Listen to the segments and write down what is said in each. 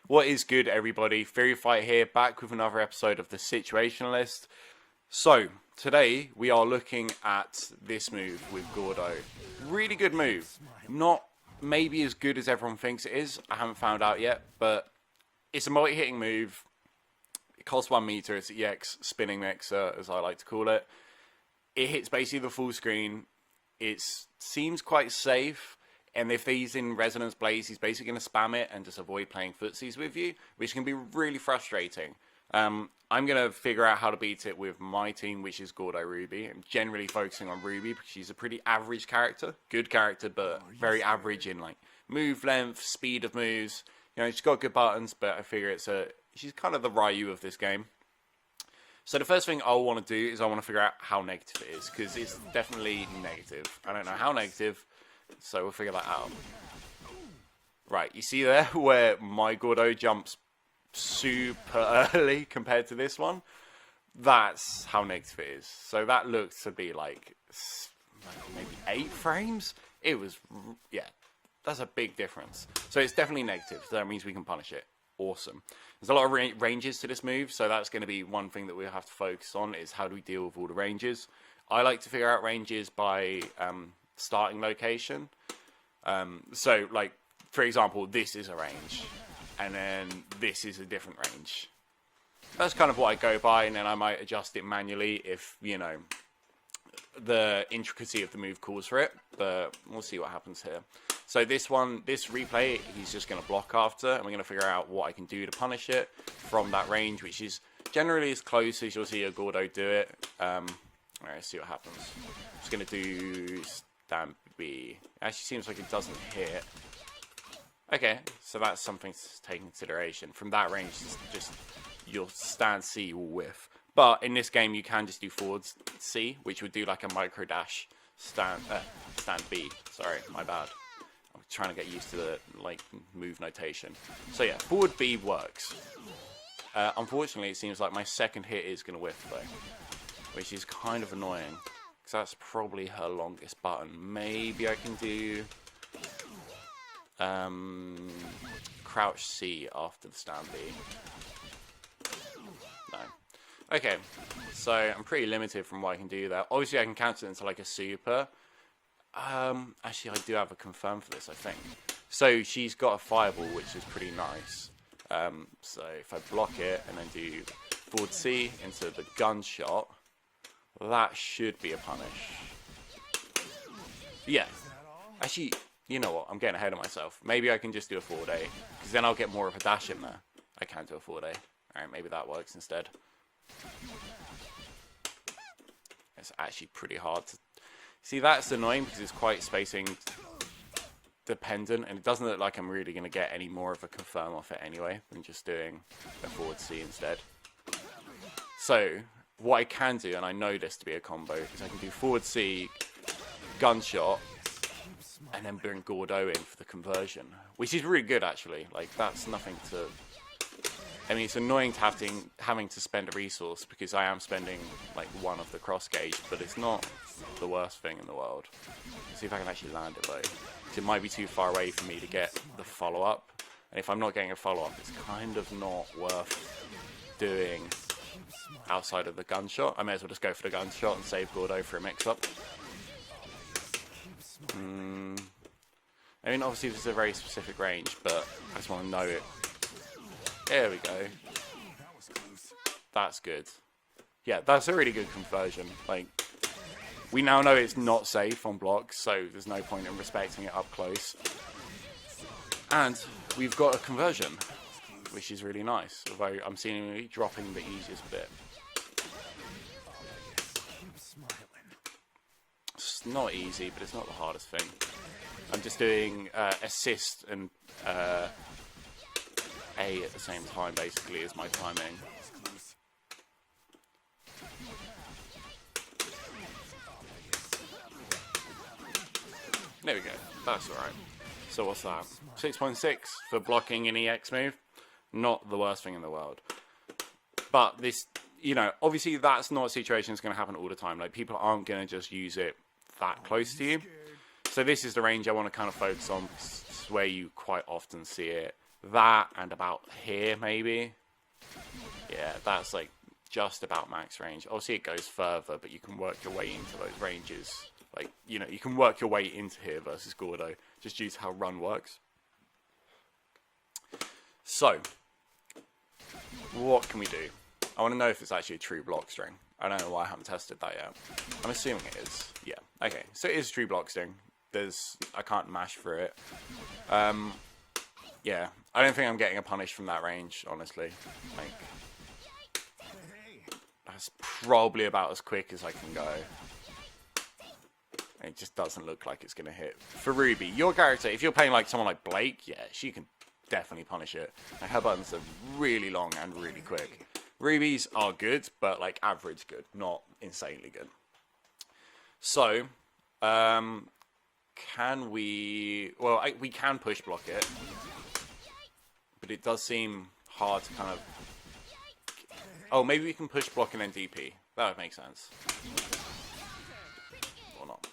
What is good, everybody? TheoryFighter here, back with another episode of the Situationist. So, today we are looking at this move with Gordo. Really good move. Not maybe as good as everyone thinks it is. I haven't found out yet, but it's a multi-hitting move. It costs 1 meter. It's the EX spinning mixer, as I like to call it. It hits basically the full screen. It seems quite safe. And if he's in Resonance Blaze, he's basically going to spam it and just avoid playing footsies with you, which can be really frustrating. I'm going to figure out how to beat it with my team, which is Gordo Ruby. I'm generally focusing on Ruby because she's a pretty average character. Good character, but very average in like move length, speed of moves. You know, she's got good buttons, but I figure she's kind of the Ryu of this game. So the first thing I want to do is I want to figure out how negative it is, because it's definitely negative. I don't know how negative. So we'll figure that out. Right, you see there where my Gordo jumps super early compared to this one? That's how negative it is. So that looks to be like maybe 8 frames? It was, yeah, that's a big difference. So it's definitely negative, so that means we can punish it. Awesome. There's a lot of ranges to this move, so that's going to be one thing that we'll have to focus on, is how do we deal with all the ranges. I like to figure out ranges by starting location. So like, for example, this is a range and then this is a different range. That's kind of what I go by, and then I might adjust it manually if, you know, the intricacy of the move calls for it, but we'll see what happens here. So this replay, he's just going to block after, and we're going to figure out what I can do to punish it from that range, which is generally as close as you'll see a Gordo do it. Alright, let's see what happens. I'm just going to do Stand B. Actually seems like it doesn't hit. Okay, so that's something to take into consideration. From that range, just your stand C will whiff. But in this game, you can just do forward C, which would do like a micro dash stand B. Sorry, my bad. I'm trying to get used to the like move notation. So yeah, forward B works. Unfortunately, it seems like my second hit is going to whiff though, which is kind of annoying. Because that's probably her longest button. Maybe I can do crouch C after the stand B. No. Okay, so I'm pretty limited from what I can do there. Obviously I can cancel it into like a super. Actually I do have a confirm for this, I think. So she's got a fireball, which is pretty nice. So if I block it and then do forward C into the gunshot, that should be a punish. Yeah. Actually, you know what? I'm getting ahead of myself. Maybe I can just do a forward A, because then I'll get more of a dash in there. I can do a forward A. Alright, maybe that works instead. It's actually pretty hard to... See, that's annoying because it's quite spacing dependent, and it doesn't look like I'm really going to get any more of a confirm off it anyway than just doing a forward C instead. So what I can do, and I know this to be a combo, is I can do forward C, gunshot, and then bring Gordo in for the conversion, which is really good actually. Like, that's nothing to... I mean, it's annoying to having to spend a resource, because I am spending like one of the cross gauge, but it's not the worst thing in the world. Let's see if I can actually land it though, because it might be too far away for me to get the follow-up, and if I'm not getting a follow-up, it's kind of not worth doing outside of the gunshot. I may as well just go for the gunshot and save Gordo for a mix-up. I mean, obviously this is a very specific range, but I just want to know it. There we go. That's good. Yeah, that's a really good conversion. Like, we now know it's not safe on blocks, so there's no point in respecting it up close. And we've got a conversion, which is really nice, although I'm seemingly dropping the easiest bit. It's not easy, but it's not the hardest thing. I'm just doing assist and A at the same time, basically, is my timing. There we go. That's alright. So what's that? 6.6 for blocking an EX move. Not the worst thing in the world. But this, you know, obviously that's not a situation that's going to happen all the time. Like, people aren't going to just use it that close to you. So this is the range I want to kind of focus on, because it's where you quite often see it. That and about here, maybe. Yeah, that's like just about max range. Obviously, it goes further, but you can work your way into those ranges. Like, you know, you can work your way into here versus Gordo, just due to how run works. So, what can we do? I want to know if it's actually a true block string. I don't know why I haven't tested that yet. I'm assuming it is. Yeah. Okay. So it is a true block string. I can't mash through it. Yeah. I don't think I'm getting a punish from that range, honestly. Like, that's probably about as quick as I can go. It just doesn't look like it's going to hit. For Ruby, your character, if you're playing like someone like Blake, yeah, she can definitely punish it. And her buttons are really long and really quick. Ruby's are good, but like average good, not insanely good. So, can we... Well, we can push block it, but it does seem hard to kind of... Oh, maybe we can push block and then DP. That would make sense. Or not.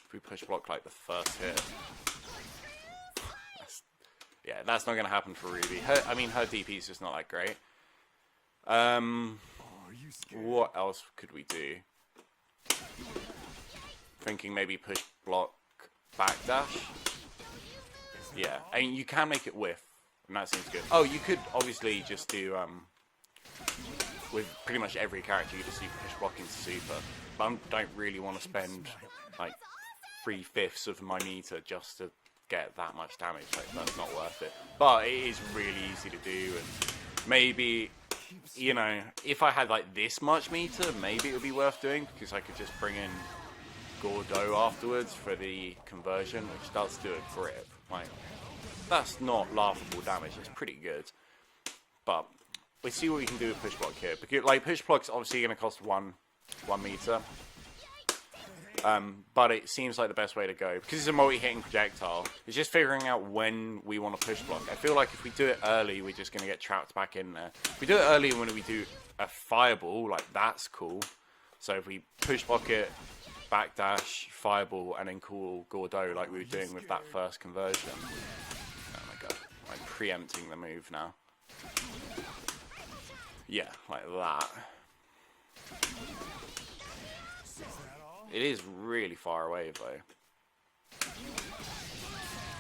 If we push block like the first hit. Yeah, that's not going to happen for Ruby. Her DP is just not that great. What else could we do? Thinking maybe push block backdash. Yeah, I mean, you can make it whiff, and that seems good. Oh, you could obviously just do with pretty much every character, you just do push block into super. But I don't really want to spend like 3/5 of my meter just to get that much damage. Like, that's not worth it. But it is really easy to do, and maybe, you know, if I had like this much meter, maybe it would be worth doing, because I could just bring in Gordo afterwards for the conversion, which does do a grip. Like, that's not laughable damage, it's pretty good. But let's see what we can do with push block here, because like push block's obviously going to cost one meter. But it seems like the best way to go, because it's a multi-hitting projectile. It's just figuring out when we want to push block. I feel like if we do it early, we're just going to get trapped back in there. If we do it early when we do a fireball, like, that's cool. So if we push block it, backdash, fireball, and then call Gordo like we were doing with that first conversion. Oh my god, I'm preempting the move now. Yeah, like that. It is really far away, though.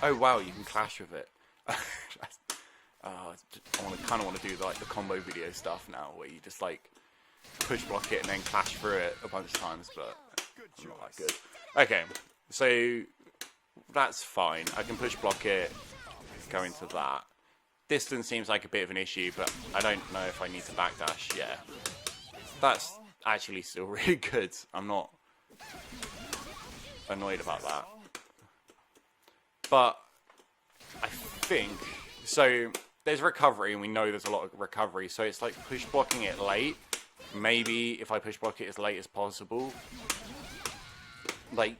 Oh wow, you can clash with it. I kind of want to do like the combo video stuff now, where you just like push block it and then clash through it a bunch of times, but I'm not that good. Okay, so that's fine. I can push block it, go into that. Distance seems like a bit of an issue, but I don't know if I need to backdash. Yeah, that's actually still really good. I'm not annoyed about that. But I think, so there's recovery, and we know there's a lot of recovery, so it's like push blocking it late. Maybe if I push block it as late as possible. Like,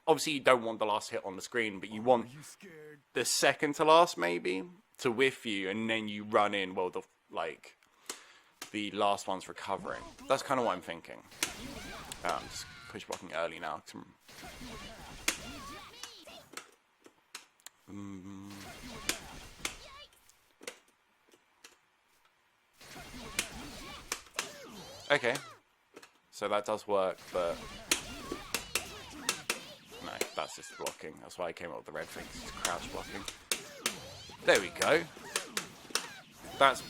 obviously you don't want the last hit on the screen, but you want the second to last maybe to whiff you, and then you run in while the last one's recovering. That's kind of what I'm thinking. Just push blocking early now. Okay, so that does work, but no, that's just blocking. That's why I came up with the red thing. It's crouch blocking. There we go. That's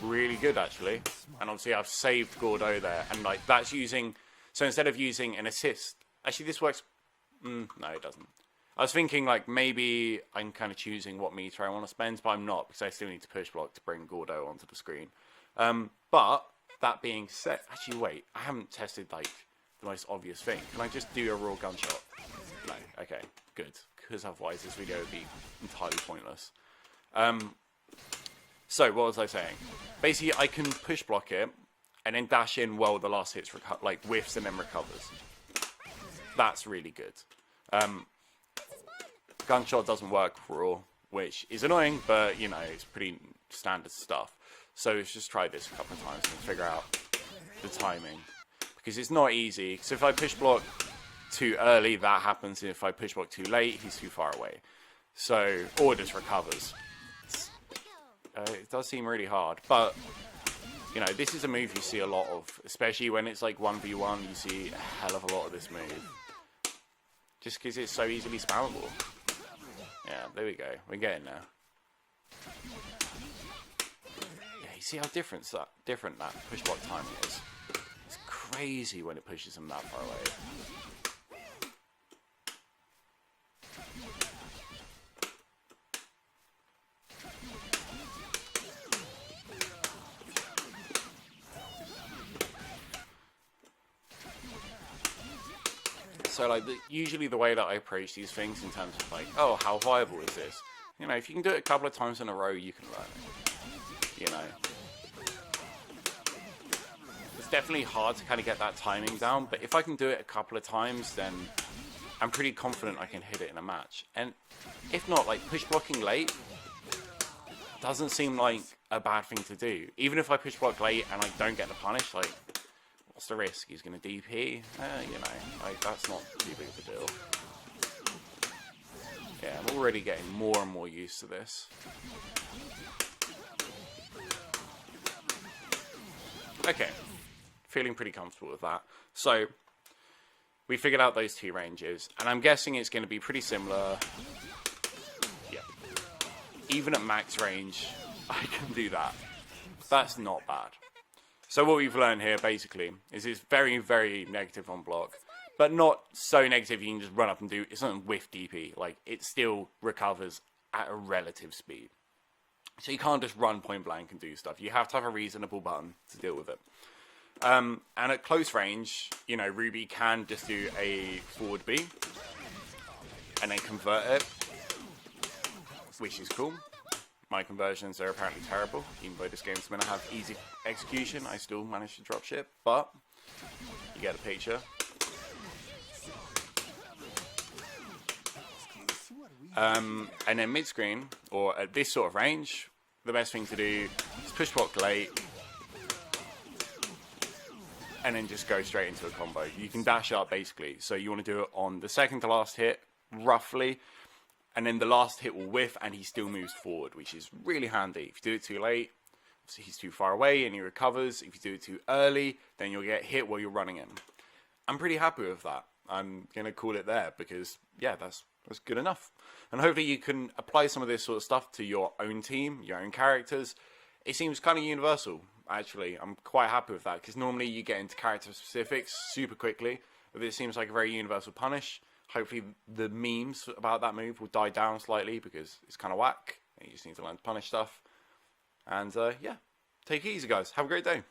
really good, actually. And obviously I've saved Gordo there, and like that's using, so instead of using an assist, actually this works, no it doesn't. I was thinking like maybe I'm kind of choosing what meter I want to spend, but I'm not, because I still need to push block to bring Gordo onto the screen. But that being said, actually wait, I haven't tested like the most obvious thing. Can I just do a raw gunshot? No, okay, good, because otherwise this video would be entirely pointless. So what was I saying? Basically, I can push block it and then dash in while the last hit's like whiffs and then recovers. That's really good. Gunshot doesn't work raw, which is annoying, but you know, it's pretty standard stuff. So let's just try this a couple of times and figure out the timing, because it's not easy. So if I push block too early, that happens. And if I push block too late, he's too far away. So, or just recovers. It does seem really hard, but you know, this is a move you see a lot of, especially when it's like 1v1. You see a hell of a lot of this move, just because it's so easily spammable. Yeah, there we go. We're getting there. Yeah, you see how different that push block timing is. It's crazy when it pushes him that far away. So like usually the way that I approach these things in terms of like, oh, how viable is this? You know, if you can do it a couple of times in a row, you can learn it. You know, it's definitely hard to kind of get that timing down, but if I can do it a couple of times, then I'm pretty confident I can hit it in a match. And if not, like push blocking late doesn't seem like a bad thing to do. Even if I push block late and I don't get the punish, like, what's the risk? He's going to DP? You know, like, that's not too big of a deal. Yeah, I'm already getting more and more used to this. Okay, feeling pretty comfortable with that. So, we figured out those two ranges, and I'm guessing it's going to be pretty similar. Yeah. Even at max range, I can do that. That's not bad. So what we've learned here, basically, is it's very, very negative on block. But not so negative you can just run up and do... It's not with DP. Like, it still recovers at a relative speed. So you can't just run point blank and do stuff. You have to have a reasonable button to deal with it. And at close range, you know, Ruby can just do a forward B. And then convert it. Which is cool. My conversions are apparently terrible. Even though this game's going to have easy execution, I still managed to drop ship. But, you get a picture. And then mid-screen, or at this sort of range, the best thing to do is push block late. And then just go straight into a combo. You can dash up, basically. So you want to do it on the second to last hit, roughly. And then the last hit will whiff, and he still moves forward, which is really handy. If you do it too late, he's too far away, and he recovers. If you do it too early, then you'll get hit while you're running in. I'm pretty happy with that. I'm going to call it there, because, yeah, that's good enough. And hopefully you can apply some of this sort of stuff to your own team, your own characters. It seems kind of universal, actually. I'm quite happy with that, because normally you get into character specifics super quickly. But this seems like a very universal punish. Hopefully the memes about that move will die down slightly, because it's kind of whack. You just need to learn to punish stuff. And yeah, take it easy, guys. Have a great day.